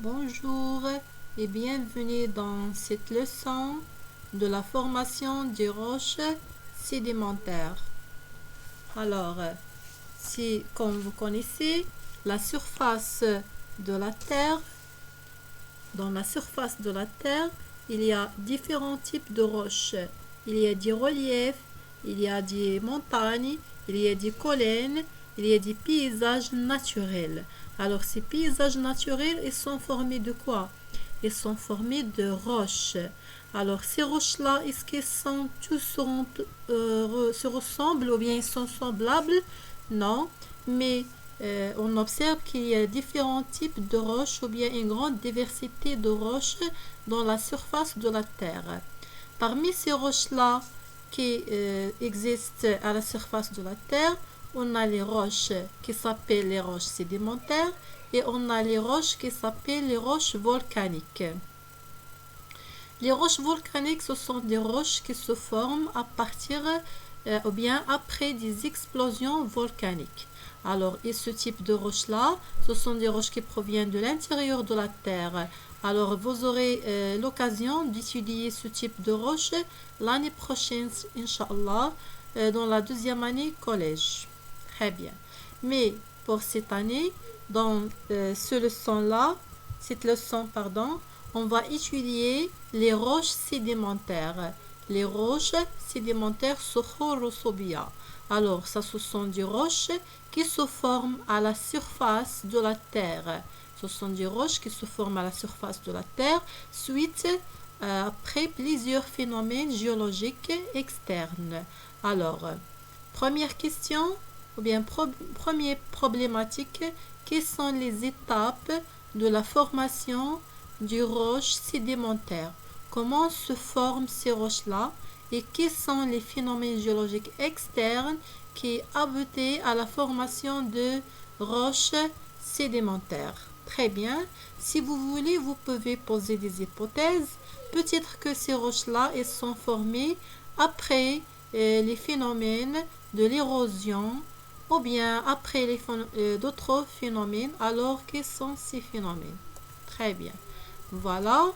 Bonjour et bienvenue dans cette leçon de la formation des roches sédimentaires. Alors, si comme vous connaissez, la surface de la Terre, dans la surface de la Terre, il y a différents types de roches. Il y a des reliefs, il y a des montagnes, il y a des collines, il y a des paysages naturels. Alors, ces paysages naturels, ils sont formés de quoi? Ils sont formés de roches. Alors, ces roches-là, est-ce qu'ils sont tous se ressemblent ou bien ils sont semblables? Non, mais on observe qu'il y a différents types de roches ou bien une grande diversité de roches dans la surface de la Terre. Parmi ces roches-là qui existent à la surface de la Terre, on a les roches qui s'appellent les roches sédimentaires et on a les roches qui s'appellent les roches volcaniques. Les roches volcaniques, ce sont des roches qui se forment à partir ou bien après des explosions volcaniques. Alors, et ce type de roches-là, ce sont des roches qui proviennent de l'intérieur de la Terre. Alors, vous aurez l'occasion d'étudier ce type de roches l'année prochaine, Inch'Allah, dans la deuxième année collège. Très bien. Mais pour cette année, dans cette leçon, pardon, on va étudier les roches sédimentaires. Les roches sédimentaires sokhorosobia. Alors, ça, ce sont des roches qui se forment à la surface de la Terre. Ce sont des roches qui se forment à la surface de la Terre suite après plusieurs phénomènes géologiques externes. Alors, première question, ou bien première problématique, quelles sont les étapes de la formation des roches sédimentaires? Comment se forment ces roches-là et quels sont les phénomènes géologiques externes qui aboutissent à la formation de roches sédimentaires? Très bien. Si vous voulez, vous pouvez poser des hypothèses. Peut-être que ces roches-là elles sont formées après les phénomènes de l'érosion ou bien après d'autres phénomènes. Alors, quels sont ces phénomènes? Très bien. Voilà.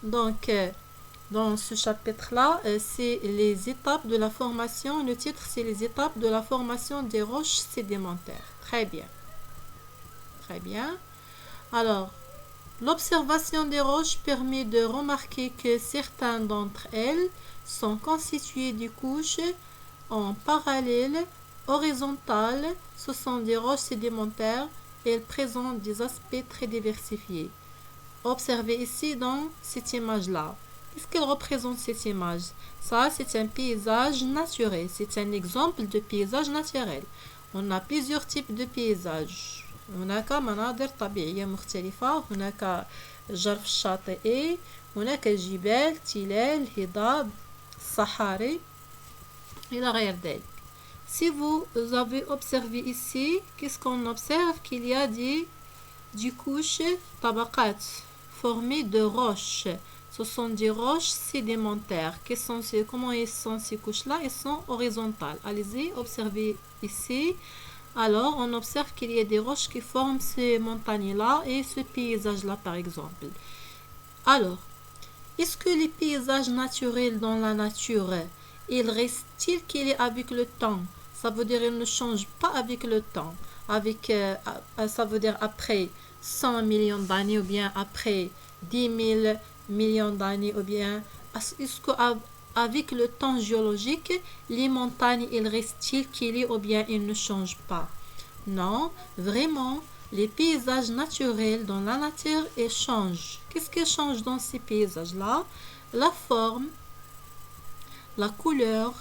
Donc, dans ce chapitre-là, c'est les étapes de la formation. Le titre, c'est les étapes de la formation des roches sédimentaires. Très bien. Très bien. Alors, l'observation des roches permet de remarquer que certaines d'entre elles sont constituées de couches en parallèle, horizontales. Ce sont des roches sédimentaires et elles présentent des aspects très diversifiés. Observez ici dans cette image-là. Qu'est-ce qu'elle représente cette image? Ça, c'est un paysage naturel. C'est un exemple de paysage naturel. On a plusieurs types de paysages. هناك مناظر طبيعية مختلفة. هناك جرف الشاطئي، هناك جبال، تلال، هضاب، صحاري إلى غير ذلك. Si vous avez observé ici, qu'est-ce qu'on observe? Qu'il y a des couches tabaqat formées de roches. Ce sont des roches sédimentaires. Comment sont ces couches-là? Elles sont horizontales. Allez-y, observez ici. Alors, on observe qu'il y a des roches qui forment ces montagnes-là et ce paysage-là, par exemple. Alors, est-ce que les paysages naturels dans la nature, ils restent-ils qu'ils est avec le temps? Ça veut dire qu'ils ne changent pas avec le temps. Ça veut dire après 100 millions d'années ou bien après 10 000 millions d'années ou bien est-ce qu'avec le temps géologique, les montagnes, ils restent-ils qu'ils est ou bien ils ne changent pas? Non, vraiment, les paysages naturels dans la nature, ils changent. Qu'est-ce qui change dans ces paysages-là? La forme, la couleur,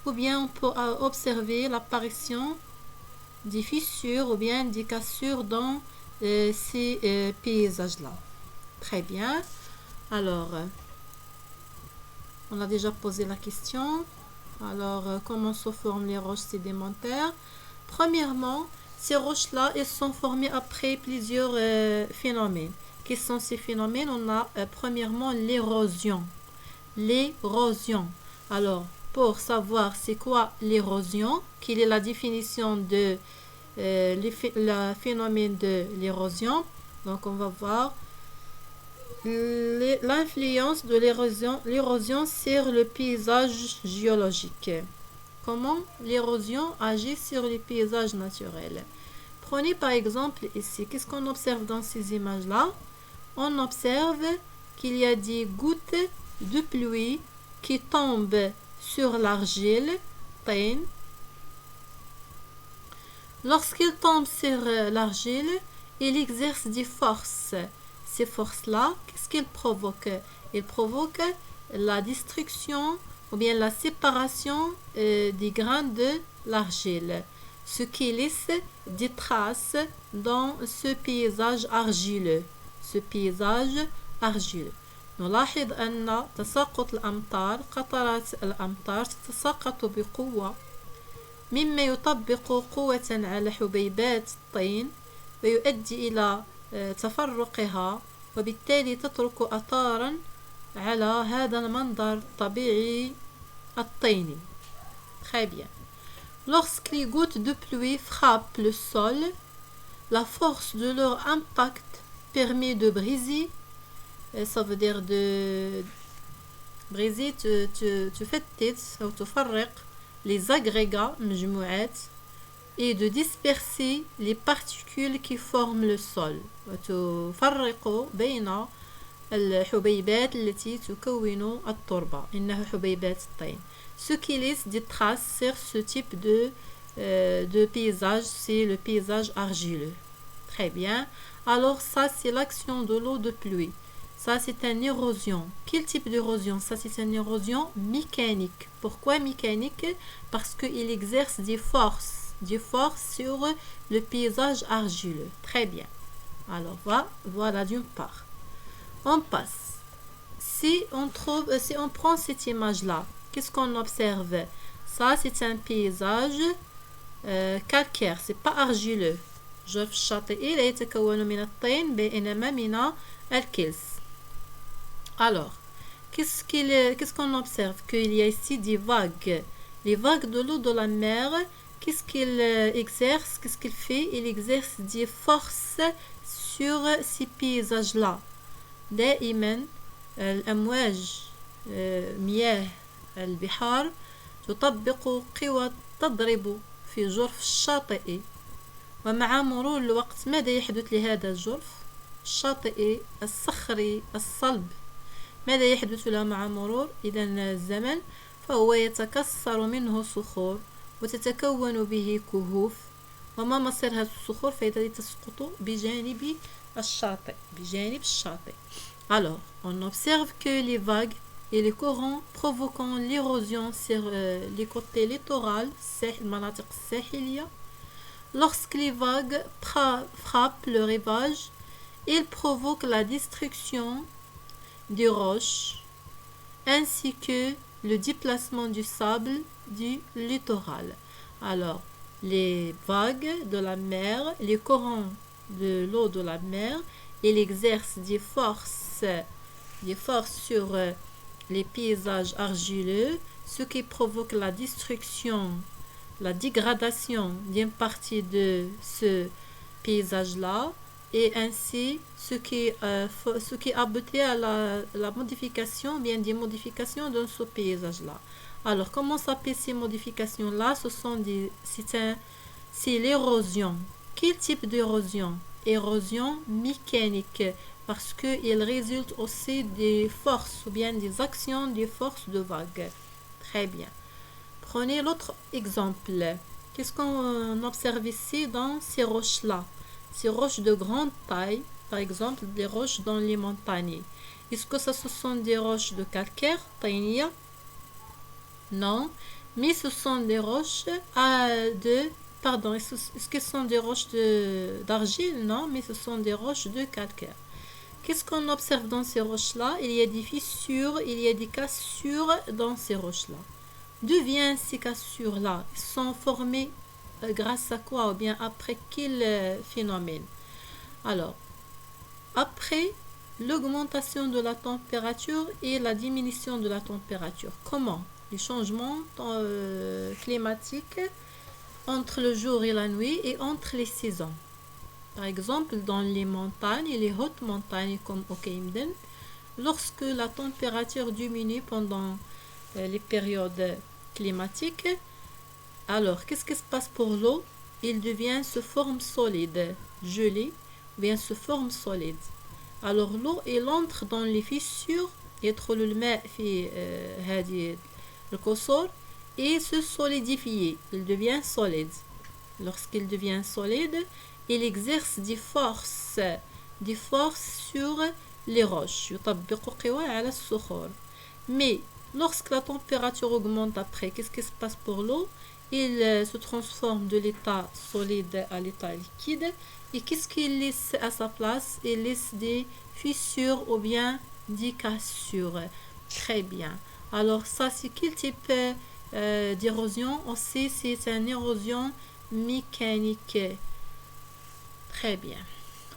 ou bien on peut observer l'apparition des fissures ou bien des cassures dans ces paysages-là. Très bien. Alors, on a déjà posé la question. Alors, comment se forment les roches sédimentaires? Premièrement, ces roches-là, elles sont formées après plusieurs phénomènes. Quels sont ces phénomènes? On a premièrement l'érosion. L'érosion. Alors, pour savoir c'est quoi l'érosion, quelle est la définition de le phénomène de l'érosion, donc on va voir L'influence de l'érosion sur le paysage géologique. Comment l'érosion agit sur les paysages naturels. Prenez par exemple ici, qu'est-ce qu'on observe dans ces images-là? On observe qu'il y a des gouttes de pluie qui tombent sur l'argile, طين. Lorsqu'il tombe sur l'argile, il exerce des forces. Ces forces-là, qu'est-ce qu'ils provoquent? Ils provoquent la destruction ou bien la séparation des grains de l'argile, ce qui laisse des traces dans ce paysage argileux. نلاحظ أن تساقط الأمطار قطرات الأمطار تتساقط بقوة مما يطبق قوة على حبيبات الطين ويؤدي إلى تفرقها وبالتالي تترك آثارا على هذا المنظر الطبيعي الطيني. Très bien. Lorsque les gouttes de pluie frappent le sol, la force de leur impact permet de briser, ça veut dire de briser, تفتت أو تفرق les agrégats مجموعات et de disperser les particules qui forment le sol وتفرق بين الحبيبات التي تكون التربة إنها حبيبات الطين. Ce qui laisse des traces sur ce type de paysage, c'est le paysage argileux. Très bien. Alors ça, c'est l'action de l'eau de pluie. Ça, c'est une érosion. Quel type d'érosion? Ça, c'est une érosion mécanique. Pourquoi mécanique? Parce qu'il exerce des forces sur le paysage argileux. Très bien. Alors, voilà d'une part. On passe. Si on prend cette image-là, qu'est-ce qu'on observe? Ça, c'est un paysage calcaire. C'est pas argileux. جرف الشاطئي لا يتكون من الطين بينما من الكلس. Alors, qu'est-ce qu'on observe? Qu'il y a ici des vagues. Les vagues de l'eau de la mer, qu'est-ce qu'il exerce? Qu'est-ce qu'il fait? Il exerce des forces sur ces paysages-là. دائما الأمواج مياه البحار تطبق قوى تضرب في جرف الشاطئ ومع مرور الوقت ماذا يحدث لهذا الجرف الشاطئي الصخري الصلب؟ ماذا يحدث له مع مرور إذا الزمن؟ فهو يتكسر منه صخور وتتكون به كهوف وما مصير هذه الصخور فهي تسقط بجانب الشاطئ. Alors, on observe que les vagues et les courants provoquant l'érosion sur les côtés littoraux, المناطق الساحلية. Lorsque les vagues frappent le rivage, ils provoquent la destruction des roches ainsi que le déplacement du sable du littoral. Alors, les vagues de la mer, les courants de l'eau de la mer, ils exercent des forces sur les paysages argileux, ce qui provoque la destruction, la dégradation d'une partie de ce paysage-là et ainsi ce qui aboutit à la modification, bien des modifications de ce paysage-là. Alors, comment s'appellent ces modifications-là? C'est l'érosion. Quel type d'érosion? Érosion mécanique, parce qu'il résulte aussi des forces ou bien des actions des forces de vague. Très bien. Prenez l'autre exemple. Qu'est-ce qu'on observe ici dans ces roches-là? Ces roches de grande taille, par exemple des roches dans les montagnes. Est-ce que ce sont des roches de calcaire, طينية? Non, mais ce sont des roches est-ce que ce sont des roches d'argile? Non, mais ce sont des roches de calcaire. Qu'est-ce qu'on observe dans ces roches-là? Il y a des fissures, il y a des cassures dans ces roches-là. D'où viennent ces cassures-là? Ils sont formés grâce à quoi? Ou bien après quel phénomène? Alors, après l'augmentation de la température et la diminution de la température. Comment? Les changements climatiques entre le jour et la nuit et entre les saisons. Par exemple, dans les montagnes et les hautes montagnes comme au Camden, lorsque la température diminue pendant les périodes climatiques, alors qu'est-ce qui se passe pour l'eau? Il devient se forme solide, gelé, ou bien se forme solide. Alors l'eau elle entre dans les fissures يدخل الماء في هذه الكسور et se solidifie. Il devient solide. Lorsqu'il devient solide, il exerce des forces sur les roches. يطبق قوى على الصخور. Mais lorsque la température augmente après, qu'est-ce qui se passe pour l'eau? Il se transforme de l'état solide à l'état liquide. Et qu'est-ce qu'il laisse à sa place? Il laisse des fissures ou bien des cassures. Très bien. Alors ça, c'est quel type d'érosion? Aussi, c'est une érosion mécanique. Très bien.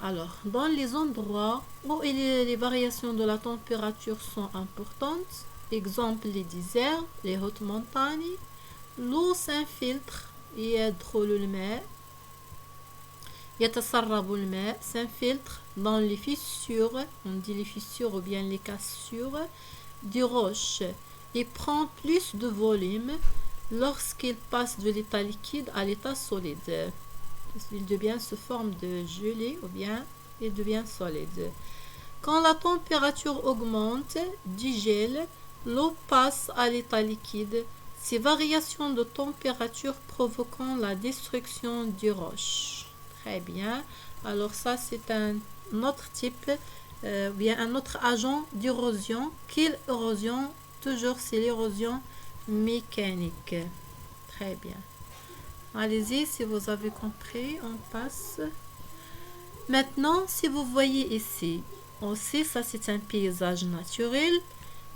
Alors, dans les endroits où les variations de la température sont importantes, exemple les déserts, les hautes montagnes, l'eau s'infiltre يدخل الماء يتسرب الماء s'infiltre dans les fissures, on dit les fissures ou bien les cassures des roches et prend plus de volume lorsqu'il passe de l'état liquide à l'état solide. Il devient sous forme de gelée ou bien il devient solide. Quand la température augmente du gel, l'eau passe à l'état liquide. Ces variations de température provoquant la destruction des roches. Très bien. Alors ça, c'est un autre type, bien un autre agent d'érosion. Quelle érosion? Toujours, c'est l'érosion mécanique. Très bien. Allez-y, si vous avez compris, on passe. Maintenant, si vous voyez ici, aussi, ça c'est un paysage naturel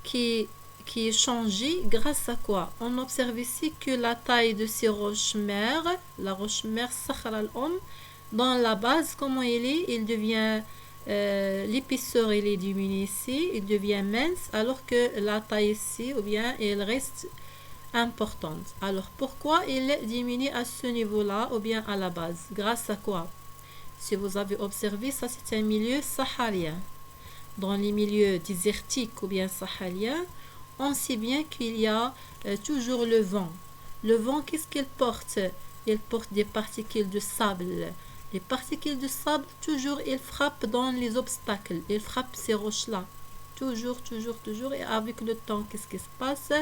qui est changé grâce à quoi? On observe ici que la taille de ces roches-mères, la roche-mère Sakhra al-Om, dans la base, comment il devient, l'épaisseur il est diminuée ici, il devient mince, alors que la taille ici, ou bien, elle reste importante. Alors, pourquoi il diminue à ce niveau-là, ou bien à la base? Grâce à quoi? Si vous avez observé, ça c'est un milieu saharien. Dans les milieux désertiques ou bien sahariens, on sait bien qu'il y a toujours le vent. Le vent, qu'est-ce qu'il porte? Il porte des particules de sable. Les particules de sable, toujours, il frappe dans les obstacles. Il frappe ces roches-là. Toujours, toujours, toujours. Et avec le temps, qu'est-ce qui se passe?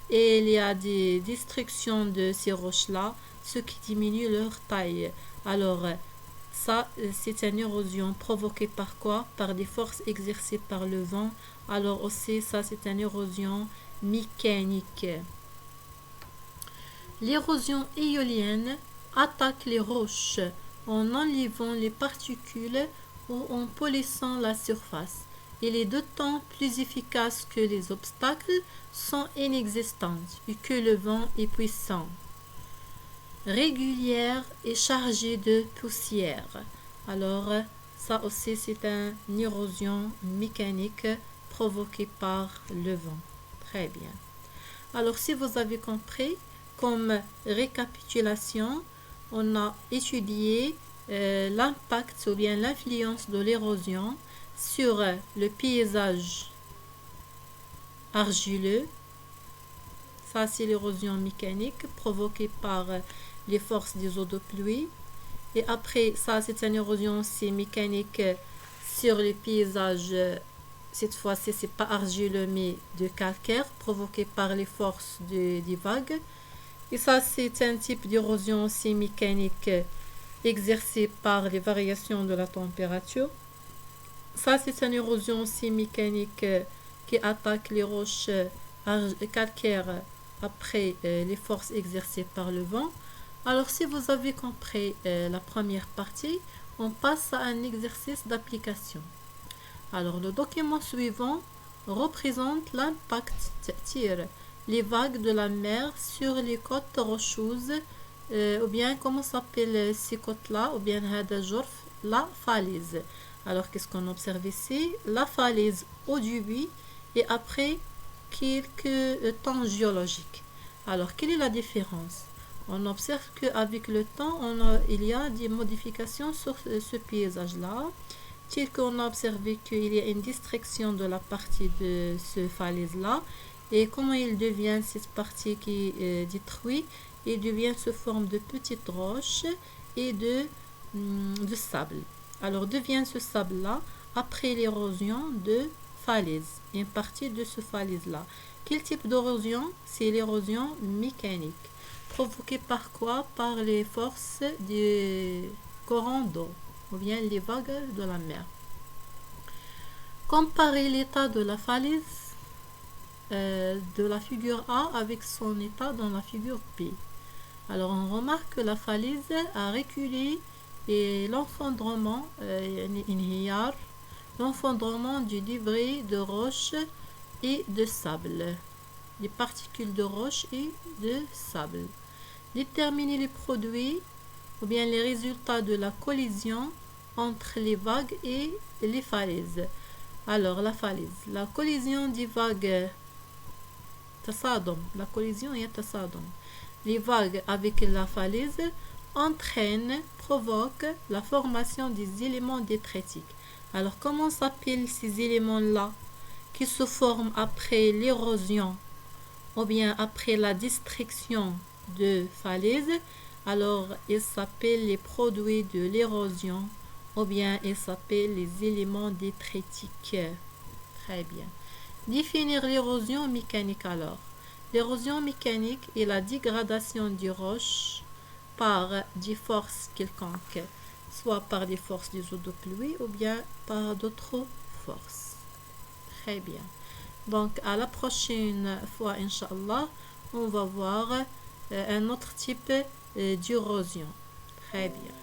Et il y a des destructions de ces roches-là, ce qui diminue leur taille. Alors, ça, c'est une érosion provoquée par quoi? Par des forces exercées par le vent. Alors aussi, ça, c'est une érosion mécanique. L'érosion éolienne attaque les roches en enlevant les particules ou en polissant la surface. Elle est d'autant plus efficace que les obstacles sont inexistants et que le vent est puissant. Régulière et chargée de poussière. Alors, ça aussi, c'est une érosion mécanique provoquée par le vent. Très bien. Alors, si vous avez compris, comme récapitulation, on a étudié l'impact ou bien l'influence de l'érosion sur le paysage argileux. Ça, c'est l'érosion mécanique provoquée par les forces des eaux de pluie. Et après, ça, c'est une érosion aussi mécanique sur les paysages. Cette fois-ci, c'est pas argileux, mais de calcaire, provoqué par les forces des vagues. Et ça, c'est un type d'érosion aussi mécanique exercée par les variations de la température. Ça, c'est une érosion aussi mécanique qui attaque les roches calcaires après les forces exercées par le vent. Alors, si vous avez compris la première partie, on passe à un exercice d'application. Alors, le document suivant représente l'impact تأثير les vagues de la mer sur les côtes rocheuses ou bien comment s'appelle ces côtes-là ou bien هذا الجرف, la falaise. Alors, qu'est-ce qu'on observe ici? La falaise au début et après quelques temps géologiques. Alors, quelle est la différence? On observe qu'avec le temps, il y a des modifications sur ce paysage-là. Tel qu'on a observé qu'il y a une distraction de la partie de ce falaise-là. Et comment il devient cette partie qui est détruite, il devient sous forme de petites roches et de sable. Alors devient ce sable-là après l'érosion de falaise, une partie de ce falaise-là. Quel type d'érosion? C'est l'érosion mécanique. Provoquée par quoi? Par les forces des courants d'eau ou bien les vagues de la mer. Comparez l'état de la falaise de la figure A avec son état dans la figure B. Alors on remarque que la falaise a reculé et l'enfondrement du débris de roches et de sable, des particules de roche et de sable. Déterminer les produits ou bien les résultats de la collision entre les vagues et les falaises. Alors la falaise, la collision des vagues, la collision est tasadum. Les vagues avec la falaise provoquent la formation des éléments détritiques. Alors comment s'appellent ces éléments-là qui se forment après l'érosion ou bien après la destruction de falaise? Alors ils s'appellent les produits de l'érosion ou bien ils s'appellent les éléments détritiques. Très bien. Définir l'érosion mécanique alors. L'érosion mécanique est la dégradation des roches par des forces quelconques, soit par des forces des eaux de pluie ou bien par d'autres forces. Très bien. Donc à la prochaine fois, Inch'Allah, on va voir un autre type d'érosion. Très bien.